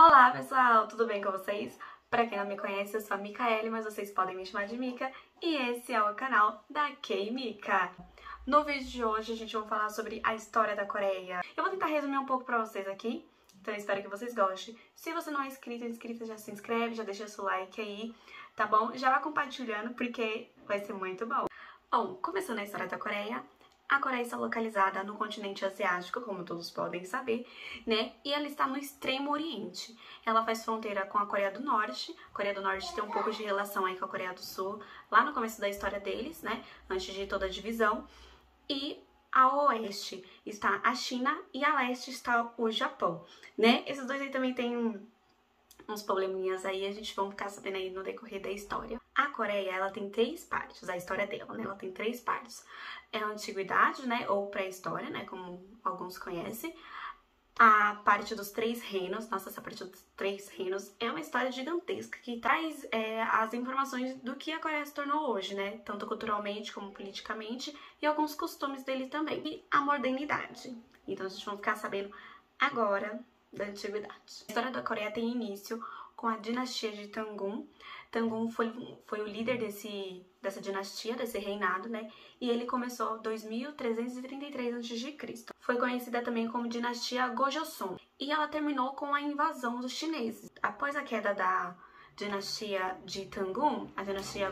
Olá pessoal, tudo bem com vocês? Pra quem não me conhece, eu sou a Micaele, mas vocês podem me chamar de Mica, e esse é o canal da K-Mica. No vídeo de hoje a gente vai falar sobre a história da Coreia. Eu vou tentar resumir um pouco pra vocês aqui, então eu espero que vocês gostem. Se você não é inscrito ou inscrita, já se inscreve, já deixa seu like aí, tá bom? Já vai compartilhando porque vai ser muito bom. Bom, começando a história da Coreia, a Coreia está localizada no continente asiático, como todos podem saber, né? E ela está no extremo oriente. Ela faz fronteira com a Coreia do Norte. A Coreia do Norte tem um pouco de relação aí com a Coreia do Sul, lá no começo da história deles, né? Antes de toda a divisão. E a oeste está a China e a leste está o Japão, né? Esses dois aí também têm uns probleminhas aí, a gente vai ficar sabendo aí no decorrer da história. A Coreia, ela tem três partes, a história dela, né? Ela tem três partes. É a antiguidade, né? Ou pré-história, né? Como alguns conhecem. A parte dos três reinos, nossa, essa parte dos três reinos é uma história gigantesca que traz as informações do que a Coreia se tornou hoje, né? Tanto culturalmente como politicamente e alguns costumes dele também. E a modernidade. Então a gente vai ficar sabendo agora da antiguidade. A história da Coreia tem início com a dinastia de Tangun. Tangun foi o líder dessa dinastia, desse reinado, né? E ele começou em 2333 a.C. Foi conhecida também como dinastia Gojoseon. E ela terminou com a invasão dos chineses. Após a queda da dinastia de Tangun, a dinastia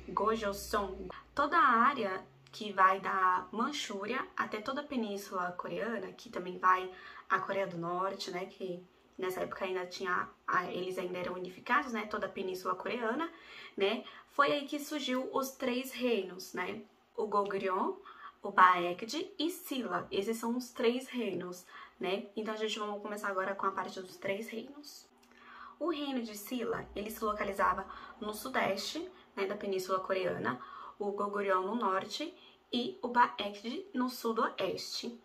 Gojoseon, toda a área que vai da Manchúria até toda a Península Coreana, que também vai a Coreia do Norte, né, que nessa época ainda tinha, eles ainda eram unificados, né, toda a Península Coreana, né, foi aí que surgiu os três reinos, né, o Goguryeo, o Baekje e Silla. Esses são os três reinos, né, então a gente vai começar agora com a parte dos três reinos. O reino de Silla, ele se localizava no sudeste, né, da Península Coreana, o Goguryeo no norte e o Baekje no sudoeste.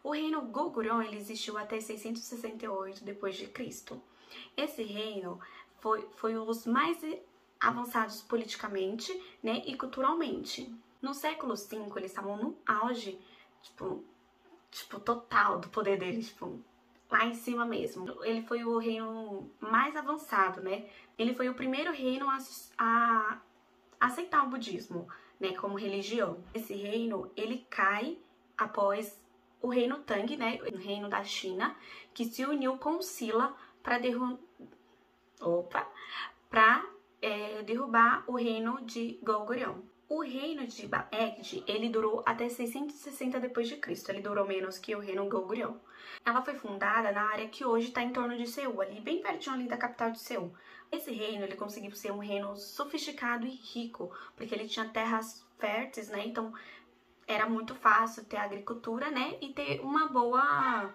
O reino Goguryeo ele existiu até 668 d.C. Esse reino foi um dos mais avançados politicamente, né, e culturalmente. No século V, eles estavam no auge, tipo total do poder deles, lá em cima mesmo. Ele foi o reino mais avançado, né? Ele foi o primeiro reino a aceitar o budismo, né, como religião. Esse reino, ele cai após o reino Tang, né, o reino da China, que se uniu com Silla para derrubar o reino de Goguryeo. O reino de Baekje, ele durou até 660 d.C., ele durou menos que o reino Goguryeo. Ela foi fundada na área que hoje está em torno de Seul, ali bem pertinho ali da capital de Seul. Esse reino, ele conseguiu ser um reino sofisticado e rico, porque ele tinha terras férteis, né, então era muito fácil ter agricultura, né, e ter uma boa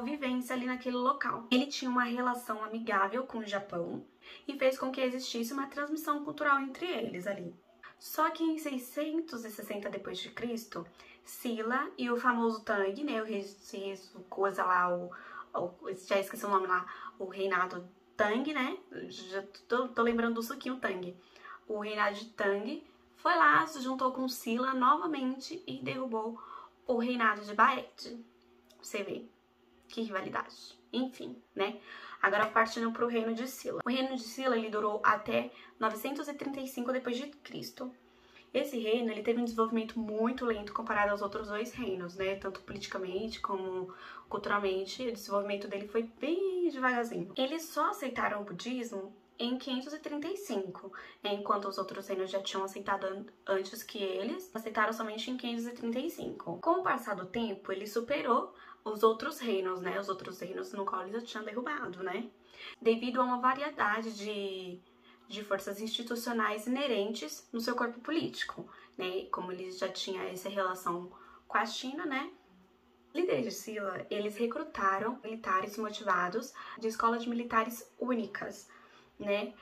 vivência ali naquele local. Ele tinha uma relação amigável com o Japão e fez com que existisse uma transmissão cultural entre eles ali. Só que em 660 d.C., Silla e o famoso Tang, né, já esqueci o nome lá, o reinado Tang, né, já tô lembrando do suquinho Tang. O reinado de Tang foi lá, se juntou com Silla novamente e derrubou o reinado de Baekje. Você vê, que rivalidade. Enfim, né? Agora partindo para o reino de Silla. O reino de Silla, ele durou até 935 d.C. Esse reino, ele teve um desenvolvimento muito lento comparado aos outros dois reinos, né? Tanto politicamente como culturalmente, o desenvolvimento dele foi bem devagarzinho. Eles só aceitaram o budismo em 535, enquanto os outros reinos já tinham aceitado antes que eles, aceitaram somente em 535. Com o passar do tempo, ele superou os outros reinos, né? Os outros reinos no qual eles já tinham derrubado, né? Devido a uma variedade de forças institucionais inerentes no seu corpo político, né? Como eles já tinham essa relação com a China, né? Os líderes de Silla, eles recrutaram militares motivados de escolas de militares únicas, né?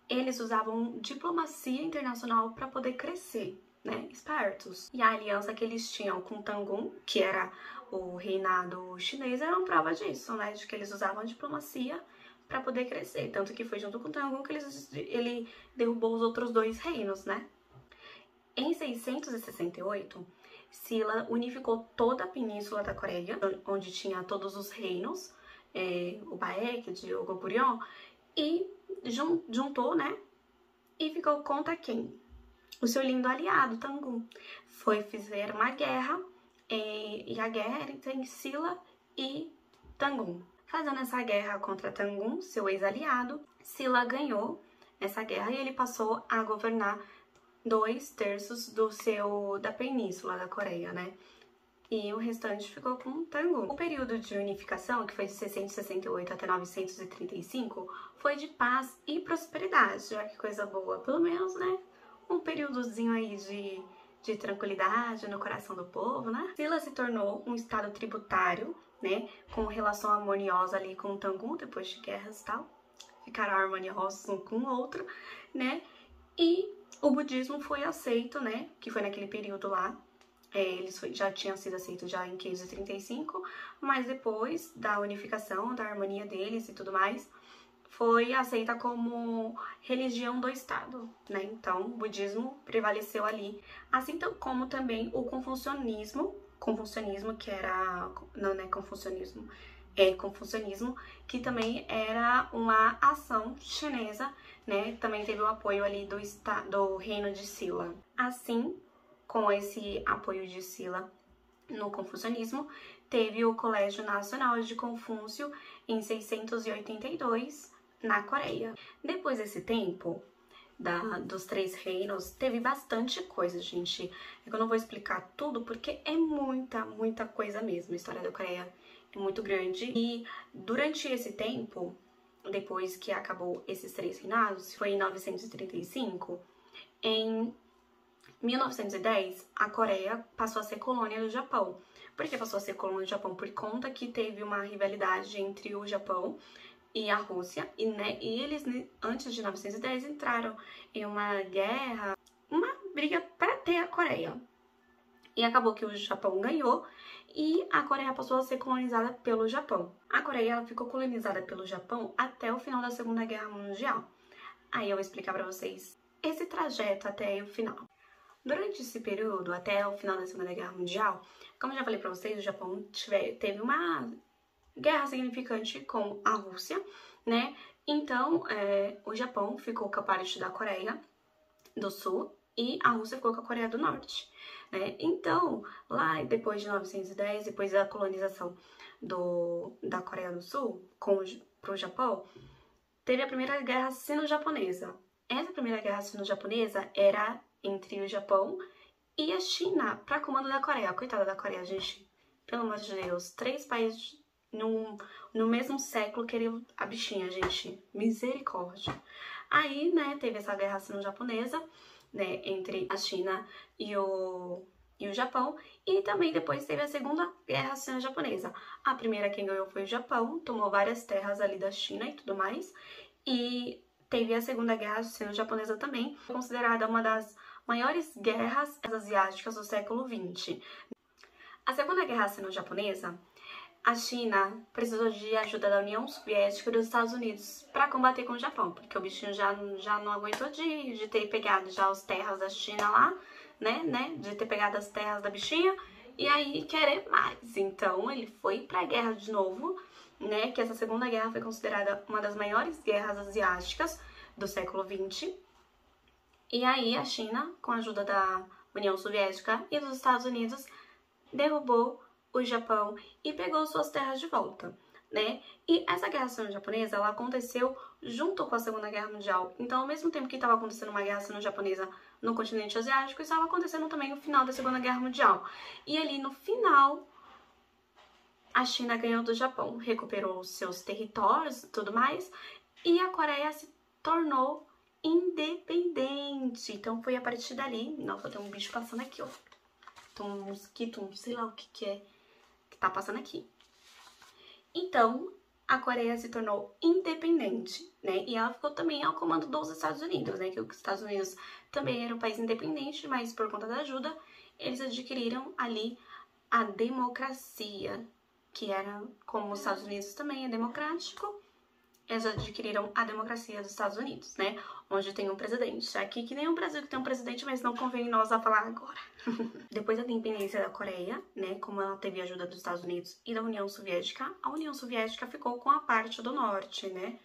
Eles usavam diplomacia internacional para poder crescer, né? Espertos. E a aliança que eles tinham com Tangun, que era o reinado chinês, era uma prova disso, né? De que eles usavam diplomacia para poder crescer. Tanto que foi junto com Tangun que ele derrubou os outros dois reinos, né? Em 668, Silla unificou toda a península da Coreia, onde tinha todos os reinos o Baek de Goguryeo, e juntou, né? E ficou contra quem? O seu lindo aliado, Tangun. Fizeram uma guerra, e a guerra era entre Silla e Tangun. Fazendo essa guerra contra Tangun, seu ex-aliado, Silla ganhou essa guerra e ele passou a governar 2/3 da península da Coreia, né? E o restante ficou com Tangun. O período de unificação, que foi de 668 até 935, foi de paz e prosperidade. Olha que coisa boa. Pelo menos, né? Um períodozinho aí de tranquilidade no coração do povo, né? Silla se tornou um estado tributário, né? Com relação harmoniosa ali com o Tangun, depois de guerras e tal. Ficaram harmoniosos um com o outro, né? E o budismo foi aceito, né? Que foi naquele período lá. Eles já tinham sido aceitos já em 535, mas depois da unificação, da harmonia deles e tudo mais, foi aceita como religião do Estado, né? Então, o budismo prevaleceu ali, assim como também o confucionismo, que era... Não, não é confucionismo, é confucionismo, que também era uma ação chinesa, né? Também teve o apoio ali do reino de Silla. Assim, com esse apoio de Silla no confucionismo, teve o Colégio Nacional de Confúcio em 682 na Coreia. Depois desse tempo, dos 3 reinos, teve bastante coisa, gente. Eu não vou explicar tudo porque é muita coisa mesmo. A história da Coreia é muito grande. E durante esse tempo, depois que acabou esses 3 reinados, foi em 935, em 1910, a Coreia passou a ser colônia do Japão. Por que passou a ser colônia do Japão? Por conta que teve uma rivalidade entre o Japão e a Rússia, e eles, antes de 1910, entraram em uma guerra, uma briga para ter a Coreia. E acabou que o Japão ganhou e a Coreia passou a ser colonizada pelo Japão. A Coreia ela ficou colonizada pelo Japão até o final da Segunda Guerra Mundial. Aí eu vou explicar para vocês esse trajeto até o final. Durante esse período, até o final da Segunda Guerra Mundial, como eu já falei para vocês, o Japão teve uma guerra significante com a Rússia, né? Então, o Japão ficou com a parte da Coreia do Sul e a Rússia ficou com a Coreia do Norte, né? Então, lá depois de 1910, depois da colonização da Coreia do Sul para o Japão, teve a Primeira Guerra Sino-Japonesa. Essa Primeira Guerra Sino-Japonesa era entre o Japão e a China para comando da Coreia. Coitada da Coreia, gente. Pelo amor de Deus. 3 países no mesmo século queriam a bichinha, gente. Misericórdia. Aí, né, teve essa guerra sino-japonesa, né, entre a China e o Japão. E também depois teve a Segunda Guerra Sino-Japonesa. A primeira quem ganhou foi o Japão, tomou várias terras ali da China e tudo mais. E teve a Segunda Guerra Sino-Japonesa também, considerada uma das maiores guerras asiáticas do século XX. A Segunda Guerra Sino-Japonesa, a China precisou de ajuda da União Soviética e dos Estados Unidos para combater com o Japão, porque o bichinho já não aguentou de ter pegado já as terras da China lá, né, de ter pegado as terras da bichinha, e aí querer mais. Então ele foi pra guerra de novo, né, que essa Segunda Guerra foi considerada uma das maiores guerras asiáticas do século XX. E aí a China, com a ajuda da União Soviética e dos Estados Unidos, derrubou o Japão e pegou suas terras de volta, né? E essa guerra sino-japonesa, ela aconteceu junto com a Segunda Guerra Mundial. Então, ao mesmo tempo que estava acontecendo uma guerra sino-japonesa no continente asiático, estava acontecendo também o final da Segunda Guerra Mundial. E ali no final, a China ganhou do Japão, recuperou seus territórios e tudo mais, e a Coreia se tornou independente. Então foi a partir dali... Nossa, tem um bicho passando aqui, ó. Tem um mosquito, não sei lá o que é que tá passando aqui. Então, a Coreia se tornou independente, né? E ela ficou também ao comando dos Estados Unidos, né? Que os Estados Unidos também era um país independente, mas por conta da ajuda, eles adquiriram ali a democracia, que era, como os Estados Unidos também é democrático, eles adquiriram a democracia dos Estados Unidos, né? Onde tem um presidente. Aqui que nem o Brasil que tem um presidente, mas não convém nós a falar agora. Depois da independência da Coreia, né? Como ela teve a ajuda dos Estados Unidos e da União Soviética, a União Soviética ficou com a parte do norte, né?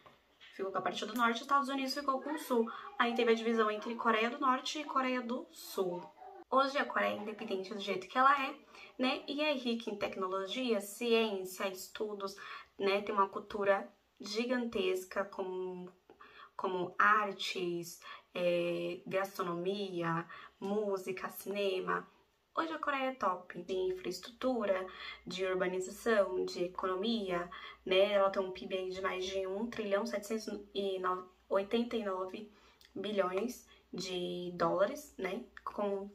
Ficou com a parte do norte e os Estados Unidos ficou com o sul. Aí teve a divisão entre Coreia do Norte e Coreia do Sul. Hoje a Coreia é independente do jeito que ela é, né? E é rica em tecnologia, ciência, estudos, né? Tem uma cultura gigantesca como artes, gastronomia, música, cinema. Hoje a Coreia é top, tem infraestrutura, de urbanização, de economia, né? Ela tem um PIB aí de mais de 1.789 bilhões de dólares, né?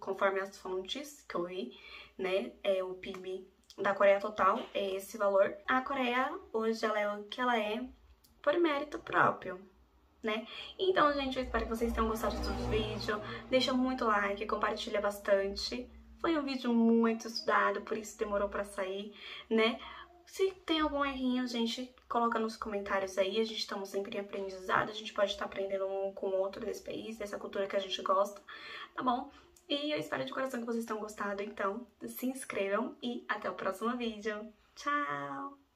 Conforme as fontes que eu vi, né? O PIB da Coreia total é esse valor. A Coreia hoje ela é o que ela é por mérito próprio, né? Então, gente, eu espero que vocês tenham gostado do vídeo. Deixa muito like, compartilha bastante. Foi um vídeo muito estudado, por isso demorou pra sair, né? Se tem algum errinho, gente, coloca nos comentários aí. A gente estamos sempre em aprendizado, a gente pode estar aprendendo um com o outro desse país, dessa cultura que a gente gosta, tá bom? E eu espero de coração que vocês tenham gostado, então se inscrevam e até o próximo vídeo. Tchau!